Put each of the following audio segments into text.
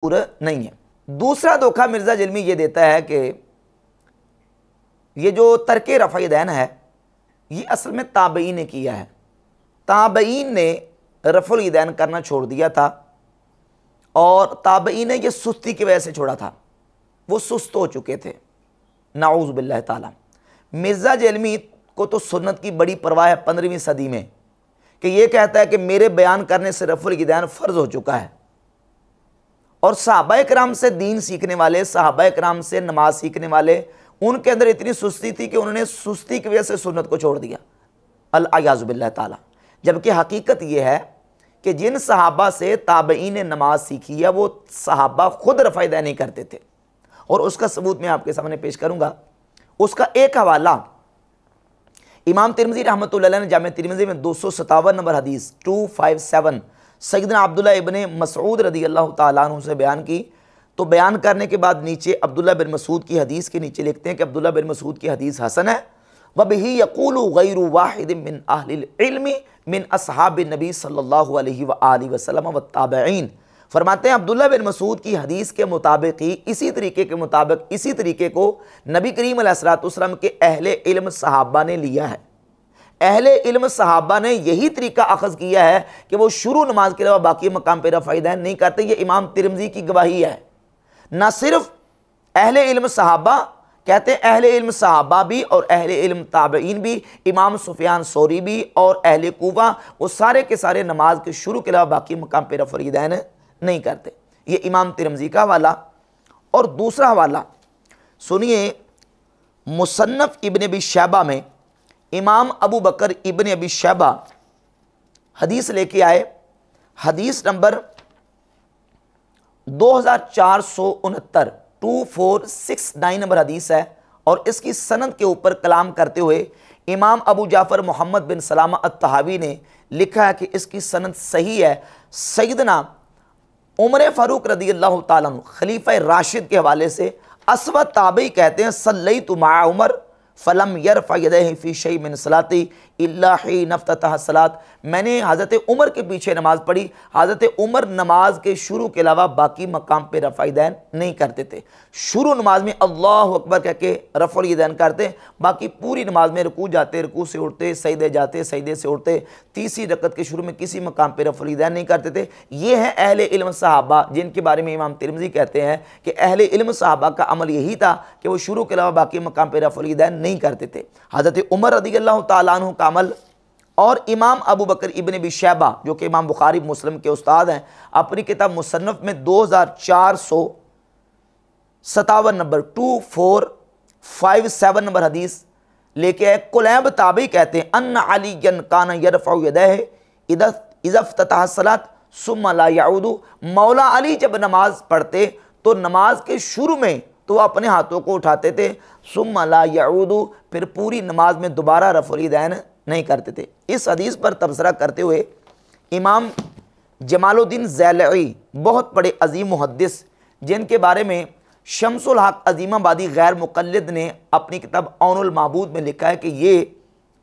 पूरा नहीं है। दूसरा धोखा मिर्ज़ा जलमी ये देता है कि ये जो तर्के रफ़ा दैन है ये असल में ताबईन ने किया है। ताबईन ने रफ़ुल दैन करना छोड़ दिया था और ताबईन ने ये सुस्ती की वजह से छोड़ा था, वो सुस्त हो चुके थे नाऊज़ बिल्लाह ताला। मिर्ज़ा जलमी को तो सुन्नत की बड़ी परवाह है 15वीं सदी में कि ये कहता है कि मेरे बयान करने से रफ़ुल दैन फ़र्ज़ हो चुका है। और सहाबा कराम से दीन सीखने वाले, सहाबा कराम से नमाज सीखने वाले, उनके अंदर इतनी सुस्ती थी कि उन्होंने सुस्ती की वजह से सुन्नत को छोड़ दिया अल-अयाज़ु बिल्लाह ताला। जबकि हकीकत यह है कि जिन सहाबा से ताबईन ने नमाज सीखी है वो सहाबा खुद रफ़ा दैन नहीं करते थे, और उसका सबूत मैं आपके सामने पेश करूँगा। उसका एक हवाला इमाम तिरमिज़ी रहमतुल्लाह अलैह ने जामे तिरमिज़ी में 257 नंबर हदीस 257 सैयदना अब्दुल्लाह इब्ने मसऊद रदी अल्लाह ताला अन्हु से बयान की। तो बयान करने के बाद नीचे अब्दुल्लाह बिन मसूद की हदीस के नीचे लिखते हैं कि अब्दुल्लाह बिन मसूद की हदीस हसन है। वबिही यक़ूलु गैरु वाहिद मिन अहलिल इल्मी मिन अस्हाबिन नबी सल्लल्लाहु अलैहि व आलिहि वसल्लम व ताबईन। फरमाते हैं अब्दुल्लाह बिन मसूद की हदीस के मुताबिक ही, इसी तरीके के मुताबिक, इसी तरीके को नबी करीम अलैहिस्सलातु वस्सलाम के अहले इल्म सहाबा ने लिया है। अहले इल्म सहाबा ने यही तरीका अखज़ किया है कि वो शुरू नमाज के अलावा बाकी मकाम पर रफ़ा दैन नहीं करते। ये इमाम तिरमिज़ी की गवाही है। ना सिर्फ अहले इल्म सहाबा, कहते हैं अहले इल्म सहाबा भी और अहले इल्म ताबईन भी, इमाम सुफियान सौरी भी और अहले कूफा, वो सारे के सारे नमाज के शुरू के अलावा बाकी मकाम पर रफ़ा दैन नहीं करते। ये इमाम तिरमिज़ी का हवाला। और दूसरा हवाला सुनिए, मुसन्नफ़ इब्न अबी शैबा में इमाम अबू बकर इब्न अबी शैबा हदीस लेके आए। हदीस नंबर 2469 2469 नंबर हदीस है। और इसकी सनद के ऊपर कलाम करते हुए इमाम अबू जाफ़र मोहम्मद बिन सलामा अत-तहावी ने लिखा है कि इसकी सनद सही है। सैयदना उमर फ़ारूक रदी अल्लाह ताला अन्हु खलीफा राशिद के हवाले से अस्वद ताबई कहते हैं सल्लैतु मअ उमर फ़लम यरफ़अ यदैहि फ़ी शै मिन सलाती इल्ला हीन इफ्ततह सलात। मैंने हज़रत उमर के पीछे नमाज़ पढ़ी। हज़रत उमर नमाज के शुरू के अलावा बाकी मकाम पे रफ़ा दैन नहीं करते थे। शुरू नमाज में अल्लाहु अकबर कह के रफ़ा दैन करते, बाकी पूरी नमाज में रुकू जाते, रुकू से उठते, सजदे जाते, सजदे से उठते। तीसरी रकत के शुरू में किसी मकाम पे रफ़ा दैन नहीं करते थे। ये हैं अहले इल्म सहाबा, जिनके बारे में इमाम तिरमिज़ी कहते हैं कि अहले इल्म सहाबा का अमल यही था कि वो शुरू के अलावा बाकी मकाम पे रफ़ा दैन नहीं करते थे। हज़रत उमर रज़ी अल्लाह ताला अन्हु का अमल और इमाम अबू बकर इब्न अबी शैबा जो कि इमाम बुखारी मुस्लिम के उस्ताद हैं, अपनी किताब मुसन्नफ़ में 2457 नंबर 2457 नंबर हदीस लेके आए। कुलैब ताबी कहते हैं अन्ना अलीयन काना यरफ़उ यदैहि इज़ा इफ़्ततह सलात सुम्मा ला यऊदु। मौला अली जब नमाज पढ़ते तो नमाज के शुरू में तो वह अपने हाथों को उठाते थे, सुम्मा ला यऊदु, फिर पूरी नमाज में दोबारा रफ़ुल दैन नहीं करते थे। इस हदीस पर तबसरा करते हुए इमाम जमालुद्दीन ज़ैलई बहुत बड़े अजीम मुहद्दिस, जिनके बारे में शम्सुल हक अज़ीमाबादी गैर मुक़ल्लिद ने अपनी किताब औनुल माबूद में लिखा है कि ये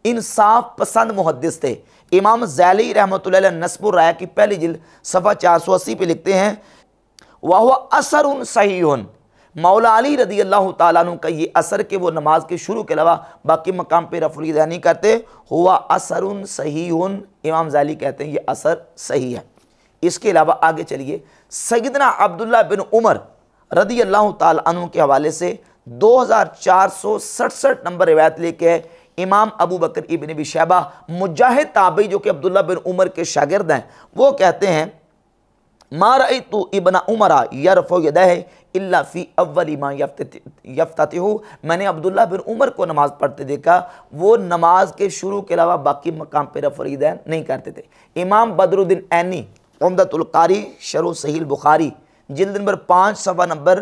इंसाफ पसंद मुहद्दिस थे। इमाम ज़ैलई रहमतुल्लाह अलैह नस्बुर राया की पहली जिल्द सफ़ा 480 पे लिखते हैं वह असरुन सहीहुन, मौला अली रदी अल्लाह ताला अन्हु का ये असर कि वो नमाज के शुरू के अलावा बाकी मकाम पे रफ़ुल दैन नहीं करते, हुआ असरुन सहीहुन। इमाम ज़ैली कहते हैं ये असर सही है। इसके अलावा आगे चलिए, सैयदना अब्दुल्लाह बिन उमर रदी अल्लाह ताला अन्हु के हवाले से 2467 नंबर रिवायत लेके है इमाम अबू बकर इब्न अबी शैबा मुजाहिद ताबई जो कि अब्दुल्लाह बिन उमर के शागिर्द हैं, वो कहते हैं मा रअयतु इब्न उमर यरफ़उ यदैहि इल्ला फ़ी अव्वली मा यफ्ततिहु। मैंने अब्दुल्लाह बिन उमर को नमाज़ पढ़ते देखा, वो नमाज के शुरू के अलावा बाकी मकाम पर रफ़ुल दैन नहीं करते थे। इमाम बदरुद्दीन ऐनी उम्दतुल कारी शरह सहीह बुखारी जिल्द नंबर 5 सफ़ा नंबर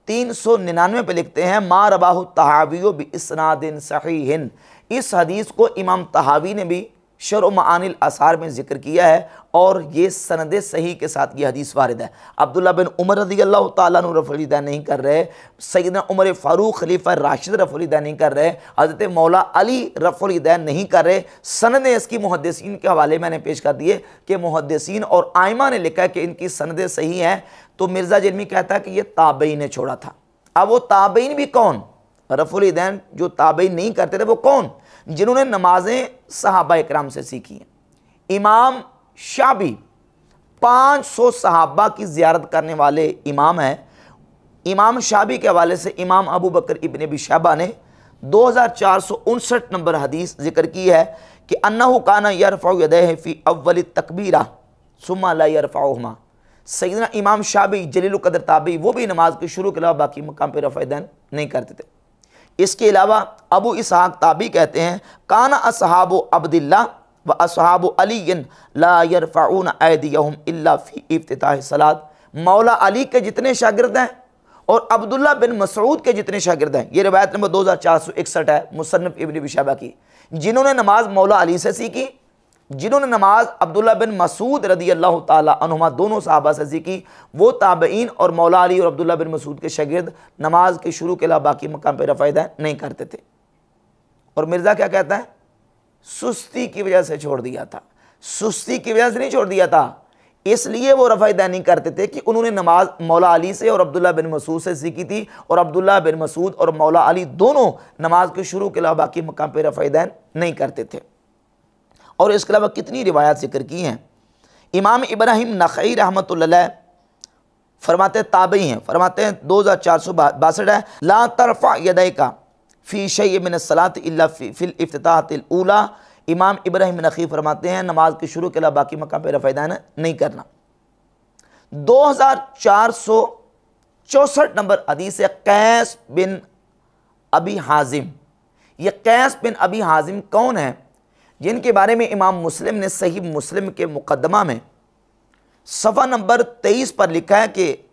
399 पे लिखते हैं मा रवाहु तहावियो बि इस्नादिन सहीहिन। इस हदीस को इमाम तहावी ने भी शरह मआनिल आसार में जिक्र किया है और ये सनद सही के साथ ये हदीस वारिद है। अब्दुल्लाह बिन उमर रज़ी अल्लाह ताला अन्हु रफ़ुल दैन नहीं कर रहे, सैयदना उमर फ़ारूक खलीफा राशिद रफ़ुल दैन नहीं कर रहे, हज़रत मौला अली रफ़ुल दैन नहीं कर रहे। सनद इसकी मुहद्दिसीन के हवाले मैंने पेश कर दिए कि मुहद्दिसीन और आइमा ने लिखा है कि इनकी सनद सही है। तो मिर्ज़ा जेलमी कहता है कि ये ताबई ने छोड़ा था। अब वो ताबईन भी कौन, रफ़ुल यदैन जो ताबईन नहीं करते थे वो कौन, जिन्होंने नमाजें सहाबा इकराम से सीखी हैं। इमाम शाबी 500 सहाबा की ज़ियारत करने वाले इमाम हैं। इमाम शाबी के हवाले से इमाम अबू बकर इब्न अबी शैबा ने 2459 नंबर हदीस जिक्र की है कि अन्नहु काना यरफ़उ यदैहि फ़ी अव्वल तकबीरा सुम्मा ला यरफ़उहुमा। सैयदना इमाम शाबी जलील क़द्र ताबी, वो भी नमाज के शुरू के अलावा बाकी मकाम पर रफ़अ यदैन नहीं करते थे। इसके अलावा अबू इसहाक़ ताबी कहते हैं काना असहाबु अब्दिल्लाह व असहाबु अलीयन ला यरफ़ऊन ऐदियहुम इल्ला फ़ी इफ्तिताह सलात। मौला अली के जितने शागिर्द हैं और अब्दुल्ला बिन मसऊद के जितने शागिर्द हैं, ये रिवायत नंबर 2461 है मुसन्नफ़ इब्न अबी शैबा की, जिन्होंने नमाज मौला अली से सीखी, जिन्होंने नमाज अब्दुल्ला बिन मसूद रदी अल्लाह ताला अन्हुमा दोनों साहबा से सीखी, वो ताबईन और मौला अली और अब्दुल्ला बिन मसूद के शागिर्द नमाज के शुरू के अलावा बाकी मकाम पर रफ़अ यदैन नहीं करते थे। और मिर्ज़ा क्या कहता है, सुस्ती की वजह से छोड़ दिया था। सुस्ती की वजह से नहीं छोड़ दिया था, इसलिए वो रफ़अ यदैन नहीं करते थे कि उन्होंने नमाज मौला अली से और अब्दुल्ला बिन मसूद से सीखी थी, और अब्दुल्ला बिन मसूद और मौला अली दोनों नमाज के शुरू के अलावा बाकी मकाम पर रफ़अ यदैन नहीं करते थे। और इसके अलावा कितनी रिवायत जिक्र की हैं। इमाम इब्राहिम नख़ई रहमतुल्लाह अलैह फरमाते ताबई हैं, फरमाते हैं 2462 है ला तरफ़ा यदैका फ़ी शैइ मिन अस्सलात इल्ला फ़िल इफ्तिताहतिल ऊला। इमाम इब्राहिम नख़ई फरमाते हैं नमाज के शुरू के अलावा बाकी मकाम पर रफ़अ यदैन नहीं करना। 2464 नंबर हदीस है कैस बिन अबी हाजिम। ये कैस बिन अबी हाजिम कौन है, जिनके बारे में इमाम मुस्लिम ने सही मुस्लिम के मुकदमा में सफ़ा नंबर 23 पर लिखा है कि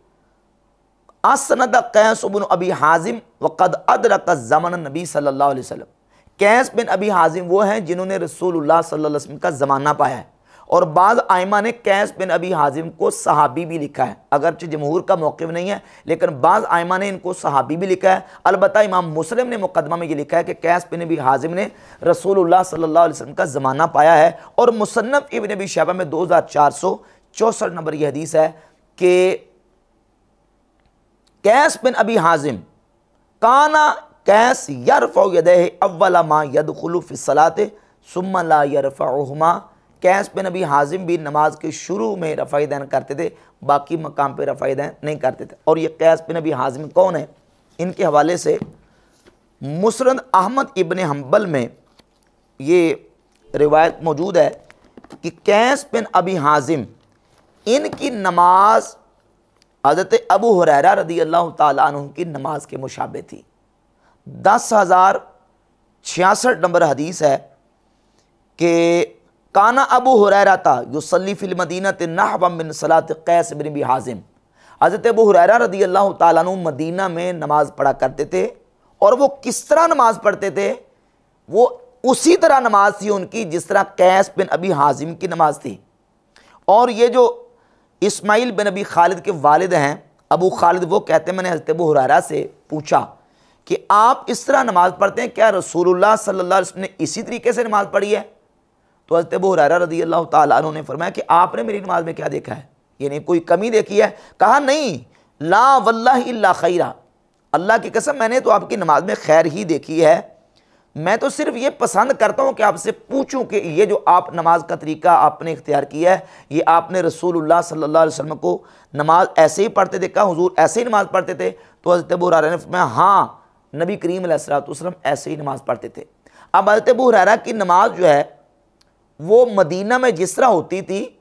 असनद कैस बिन अबी हाजिम वक़द अदरक ज़मन नबी सल्लल्लाहु अलैहि वसल्लम। कैस बिन अबी हाजिम वो हैं जिन्होंने रसूलुल्लाह सल्लल्लाहु अलैहि वसल्लम का ज़माना पाया है। और बाज़ आइमा ने कैस बिन अबी हाजिम को सहाबी भी लिखा है, अगरचे जमहूर का मौक़िफ़ नहीं है, लेकिन बाज़ आइमा ने इनको सहाबी भी लिखा है। अलबत्ता इमाम मुस्लिम ने मुकदमा में ये लिखा है कि कैस बिन अबी हाजिम ने रसूलुल्लाह सल्लल्लाहु अलैहि वसल्लम का ज़माना पाया है। और मुसन्नफ़ इब्न अबी शैबा में 2464 नंबर ये हदीस है कि कैस बिन अबी हाजिम काना कैस यरफ़उ यदैहि अव्वला मा यदखुलु फ़िस्सलात सुम्मा ला यरफ़उहुमा। कैस बिन अबी हाजिम भी नमाज के शुरू में रफ़अ यदैन करते थे, बाकी मकाम पे रफ़अ यदैन नहीं करते थे। और ये कैस बिन अबी हाजिम कौन है, इनके हवाले से मुस्नद अहमद इब्न हम्बल में ये रिवायत मौजूद है कि कैस बिन अबी हाजिम इनकी नमाज हज़रत अबू हुरैरा रदी अल्लाह ताला अन्हु की नमाज के मुशाबे थी। 10,066 नंबर हदीस है कि काना अबू हुरैरा था युसल्ली फिल मदीनत नहवा मिन सलात कैस बिन अबी हाजिम। हज़रत अबू हुरैरा रदी अल्लाह ताला अन्हु मदीना में नमाज पढ़ा करते थे, और वो किस तरह नमाज पढ़ते थे, वो उसी तरह नमाज थी उनकी जिस तरह कैस बिन अबी हाजिम की नमाज थी। और ये जो इस्माइल बिन अबी खालिद के वालिद हैं अबू खालिद, वो कहते हैं मैंने हज़रत अबू हुरैरा से पूछा कि आप इस तरह नमाज पढ़ते हैं, क्या रसूलुल्लाह सल्लल्लाहु अलैहि वसल्लम ने इसी तरीके से नमाज पढ़ी है? तो हज़रत अबू हुरैरा रज़ी अल्लाह ताला अन्हु ने फरमाया कि आपने मेरी नमाज में क्या देखा है, यानी कोई कमी देखी है? कहा नहीं, ला वल्लाहि इल्ला खैरा, अल्लाह की कसम मैंने तो आपकी नमाज में खैर ही देखी है। मैं तो सिर्फ ये पसंद करता हूँ कि आपसे पूछूं कि ये जो आप नमाज का तरीका आपने इख्तियार किया है, ये आपने रसूलुल्लाह सल्लल्लाहु अलैहि वसल्लम को नमाज ऐसे ही पढ़ते देखा, हुजूर ऐसे ही नमाज पढ़ते थे? तो हज़रत अबू हुरैरा ने फरमाया हाँ, नबी करीम अलैहिस्सलातु वस्सलाम ऐसे ही नमाज पढ़ते थे। अब हज़रत अबू हुरैरा की नमाज जो है वो मदीना में जिस तरह होती थी,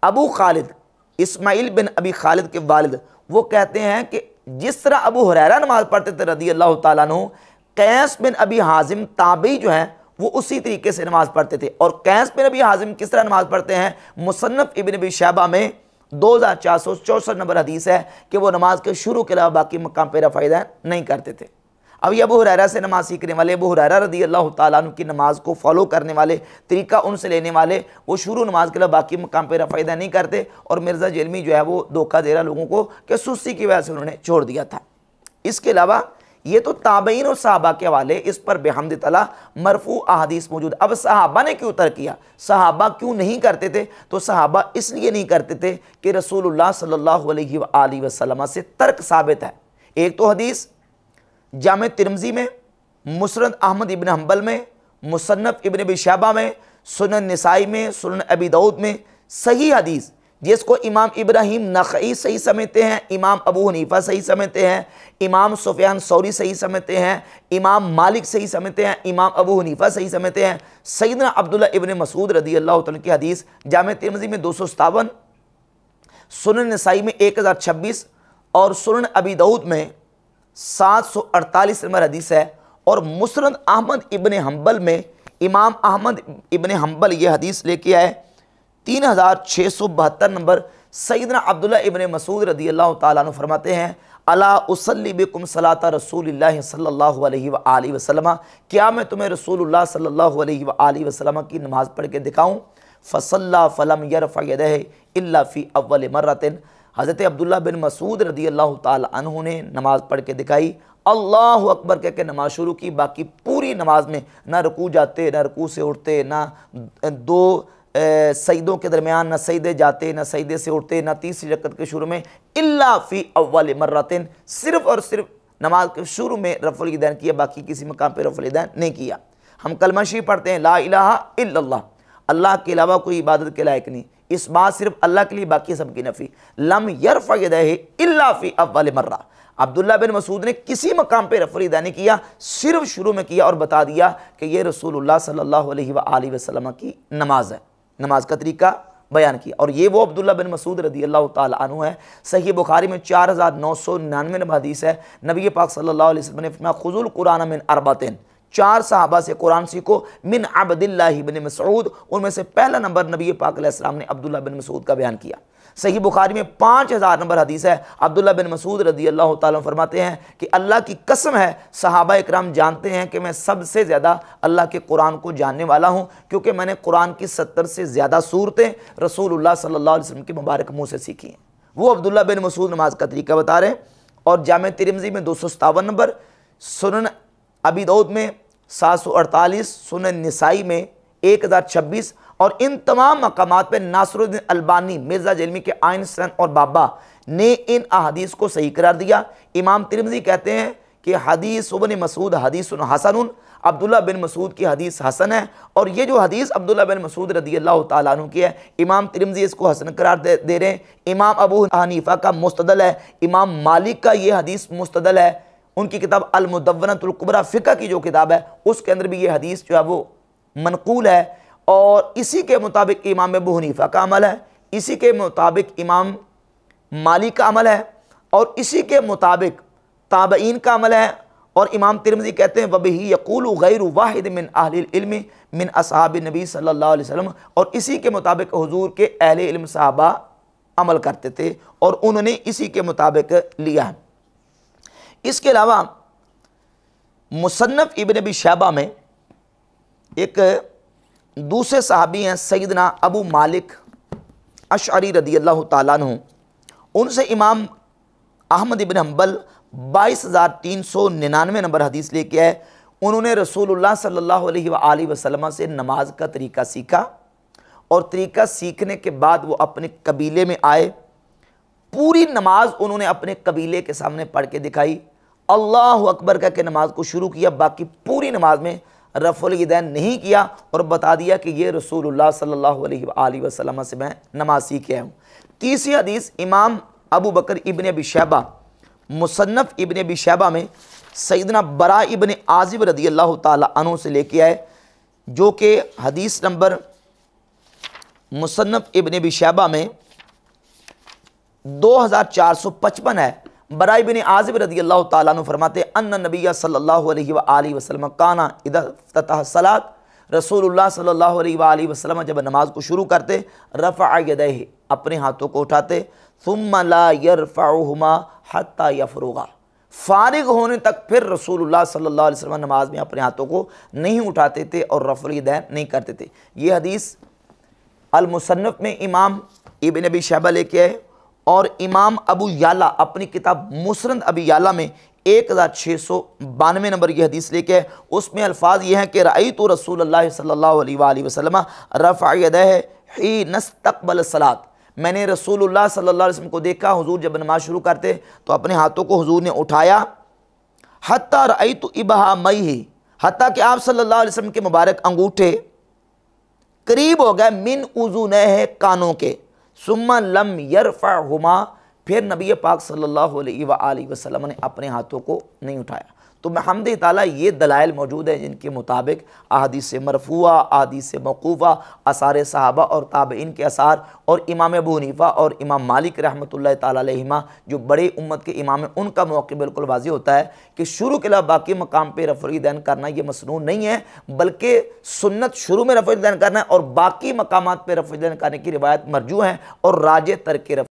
अबू खालिद इस्माइल बिन अबी खालिद के वालिद वो कहते हैं कि जिस तरह अबू हुरैरा नमाज पढ़ते थे रज़ी अल्लाह ताला अन्हु, कैस बिन अबी हाजिम ताबई जो हैं वो उसी तरीके से नमाज पढ़ते थे। और कैस बिन अबी हाजिम किस तरह नमाज पढ़ते हैं, मुसन्नफ़ इब्न अबी शैबा में 2464 नंबर हदीस है कि वो नमाज के शुरू के अलावा बाकी मकाम पर रफ़अ यदैन नहीं करते थे। अब ये अबू हुरैरा से नमाज सीखने वाले, अबू हुरैरा रज़ी अल्लाह ताला अन्हु की नमाज को फॉलो करने वाले, तरीका उनसे लेने वाले, वो शुरू नमाज के अलावा बाकी मकाम पर रफ़अ यदैन नहीं करते। और मिर्ज़ा जेलमी जो है वो धोखा दे रहा लोगों को कि सुस्ती की वजह से उन्होंने छोड़ दिया था। इसके अलावा ये तो ताबईन और सहाबा के हवाले, इस पर बेहम्द तआला मरफू अहादीस मौजूद। अब सहाबा ने क्यों तर्क किया, सहाबा क्यों नहीं करते थे? तो सहाबा इसलिए नहीं करते थे कि रसूलुल्लाह सल्लल्लाहु अलैहि वसल्लम से तर्क साबित है। एक तो हदीस जामे तिरमिज़ी में, मुस्नद अहमद इब्न हंबल में, मुसन्नफ इब्न अबी शैबा में, सुनन निसाई में, सुनन अबी दाऊद में सही हदीस, जिसको इमाम इब्राहिम नखई सही समझते हैं, इमाम अबू हनीफा सही समझते हैं, इमाम सुफियान सौरी सही समझते हैं, इमाम मालिक सही समझते हैं, इमाम अबू हनीफा सही समझते हैं। सैयदना अब्दुल्लाह इब्न मसूद रदी अल्लाह तआला की हदीस जामे तिरमिज़ी में 257, सुनन निसाई में 1026 और सुनन अबी दाऊद में 748 नंबर हदीस है। और मुस्नद अहमद इब्न हंबल में इमाम अहमद इब्न हंबल ये हदीस लेके आए 3672 नंबर। सैयदना अब्दुल्लाह इब्न मसूद रदी अल्लाह तआला अन्हु फरमाते हैं, अला उसल्ली बिकुम सलाता रसूलिल्लाह सल्लल्लाहु अलैहि वसल्लम, क्या मैं तुम्हें रसूलुल्लाह सल्लल्लाहु अलैहि वसल्लम की नमाज़ पढ़ के दिखाऊं? फसल्ला फलम यरफ़ा यदैहि इल्ला फ़ी अव्वल मर्रतिन। हज़रत अब्दुल्लाह बिन मसूद रदी अल्लाह तआला अन्हु ने नमाज़ पढ़ के दिखाई, अल्लाहु अकबर कह के नमाज शुरू की। बाकी पूरी नमाज में ना रुकू जाते, ना रुकू से उठते, ना दो सईदों के दरमियान ना सईदे जाते, ना सईदे से उठते, ना तीसरी रकत के शुरू में, इल्ला फ़ी अव्वल मर्रतिन, सिर्फ़ और सिर्फ नमाज के शुरू में रफ़ुल यदैन किया, बाकी किसी मकाम पे रफ़ुल यदैन नहीं किया। हम कलमा शरीफ पढ़ते हैं, ला इलाहा इल्लल्लाह, अल्लाह के अलावा कोई इबादत के लायक नहीं, इस बात सिर्फ अल्लाह के लिए, बाकी सबकी नफ़ी। लम यरफ़ा यदैहि इल्ला फ़ी अव्वल मर्रा, अब्दुल्लाह बिन मसूद ने किसी मकाम पे रफ़ुल यदैन नहीं किया, सिर्फ शुरू में किया और बता दिया कि ये रसूलुल्लाह सल्लल्लाहु अलैहि वसल्लम की नमाज है। नमाज का तरीका बयान किया। और ये वो अब्दुल्लाह बिन मसूद रदी अल्लाह तआला अन्हु है। सही बुखारी में 4999 नंबर हदीस है। नबी पाक सल्लल्लाहु अलैहि वसल्लम ने फरमाया, खुज़ुल कुरान मिन अरबातिन, 4 सहाबा से कुरान सीखो, मिन अब्दिल्लाह बिन मसूद, उनमें से पहला नंबर नबी पाक अलैहिस्सलाम ने अब्दुल्लाह बिन मसूद का बयान किया। सही बुखारी में 5000 नंबर हदीस है। अब्दुल्लाह बिन मसूद रदी अल्लाह तआला फरमाते हैं कि अल्लाह की कसम है, सहाबा इकराम जानते हैं कि मैं सबसे ज़्यादा अल्लाह के कुरान को जानने वाला हूँ, क्योंकि मैंने कुरान की 70 से ज़्यादा सूरतें रसूलुल्लाह सल्लल्लाहु अलैहि वसल्लम के मुबारक मुँह से सीखी हैं। वो अब्दुल्लाह बिन मसूद नमाज का तरीका बता रहे हैं। और जामे तिरमिज़ी में 257 नंबर, सुनन अबी दाऊद में 748, सुनन निसाई में 1026 और इन तमाम मकामात पर नासरुद्दीन अलबानी, मिर्ज़ा जलमी के आइन सन और बाबा ने इन अहादीस को सही करार दिया। इमाम तिरमिज़ी कहते हैं कि हदीस इब्न मसूद हदीस हसन, अब्दुल्लाह बिन मसूद की हदीस हसन है। और ये जो हदीस अब्दुल्लाह बिन मसूद रदी अल्लाह तआला अन्हु की है, इमाम तिरमिज़ी इसको हसन करार दे रहे हैं। इमाम अबू हनीफा का मुस्तदल है, इमाम मालिक का ये हदीस मुस्तदल है। उनकी किताब अल मुदव्वनतुल कुबरा फ़िक़ह की जो किताब है, उसके अंदर भी ये हदीस जो है वो मनकूल है। और इसी के मुताबिक इमाम अबू हनीफा का अमल है, इसी के मुताबिक इमाम मालिक का अमल है, और इसी के मुताबिक ताबईन का अमल है। और इमाम तिरमिज़ी कहते हैं, वबिही यक़ूलु गैरु वाहिद मिन अहलिल इल्मी मिन असहाबि नबी सल्लल्लाहु अलैहि वसल्लम, और इसी के मुताबिक हुजूर के अहले इल्म सहाबा अमल करते थे और उन्होंने इसी के मुताबिक लिया है। इसके अलावा मुसन्नफ इब्न अबी शैबा में एक दूसरे सहाबी हैं सैयदना अबू मालिक अशअरी रदी अल्लाह तआला अन्हु, उनसे इमाम अहमद इब्न हंबल 22399 नंबर हदीस लेके आए। उन्होंने रसूलुल्लाह सल्लल्लाहु अलैहि वसल्लम से नमाज का तरीका सीखा और तरीका सीखने के बाद वो अपने कबीले में आए। पूरी नमाज उन्होंने अपने कबीले के सामने पढ़ के दिखाई, अल्लाहु अकबर कह के नमाज को शुरू किया। बाकी पूरी नमाज में रफ़ुल यदैन नहीं किया और बता दिया कि ये रसूलुल्लाह सल्लल्लाहु अलैहि वसल्लम से मैं नमाज सीख आया हूँ। तीसरी हदीस इमाम अबू बकर इब्न अबी शैबा मुसन्नफ इब्न अबी शैबा में सैयदना बरा इब्न आज़िब रदी अल्लाह तआला अन्हु से लेके आए, जो कि हदीस नंबर मुसन्नफ इब्न अबी शैबा में 2455 है। बरा इब्न आज़िब रदी अल्लाह तआला अन्हु फरमाते अन्ना नबिय्या सल्लल्लाहु अलैहि वसल्लम काना इदा इफ्ततह सलात, रसूलुल्लाह सल्लल्लाहु अलैहि वसल्लम जब नमाज को शुरू करते रफ़अ यदैहि, अपने हाथों को उठाते, सुम्मा ला यरफ़अहुमा हत्ता यफ़रुगा, फारिग होने तक फिर रसूलुल्लाह सल्लल्लाहु अलैहि वसल्लम नमाज में अपने हाथों को नहीं उठाते थे और रफ़ुल यदैन नहीं करते थे। ये हदीस अल मुसन्नफ में इमाम इब्न अबी शैबा लेके आए और इमाम अबू याला अपनी किताब मुस्नद अबी याला में 1692 नंबर की हदीस लेके है। उसमें अल्फाज ये हैं कि रअयतु रसूलुल्लाह सल्लल्लाहु अलैहि वसल्लम रफ़अ यदैहि हीन इस्तक़बल सलात, मैंने रसूलुल्लाह सल्लल्लाहु अलैहि वसल्लम को देखा, हुजूर जब नमाज शुरू करते तो अपने हाथों को हुजूर ने उठाया, हत्ता रअयतु इबहामैहि, हत्ता कि आप सल्लल्लाहु अलैहि वसल्लम के मुबारक अंगूठे करीब हो गए मिन उज़ुनैहि, कानों के, सुम्मा लम यरफ़अहुमा, फिर नबी पाक सल्लल्लाहु अलैहि वसल्लम ने अपने हाथों को नहीं उठाया। तो महमद ताला ये दलाइल मौजूद है जिनके मुताबिक अहादीस मरफूआ, अहादीस मौकूफ़ा, आसार सहाबा और ताबईन के आसार, और इमाम अबू हनीफ़ा और इमाम मालिक रहमतुल्लाह ताला अलैहिमा जो बड़े उम्मत के इमाम हैं, उनका मौक़िफ़ बिल्कुल वाज़ेह होता है कि शुरू के अलावा बाकी मकाम पर रफ़ुल यदैन करना ये मसनून नहीं है, बल्कि सुन्नत शुरू में रफ़ुल यदैन करना है और बाकी मकामात पर रफ़ुल यदैन करने की रिवायत मरजू है और राजे तरक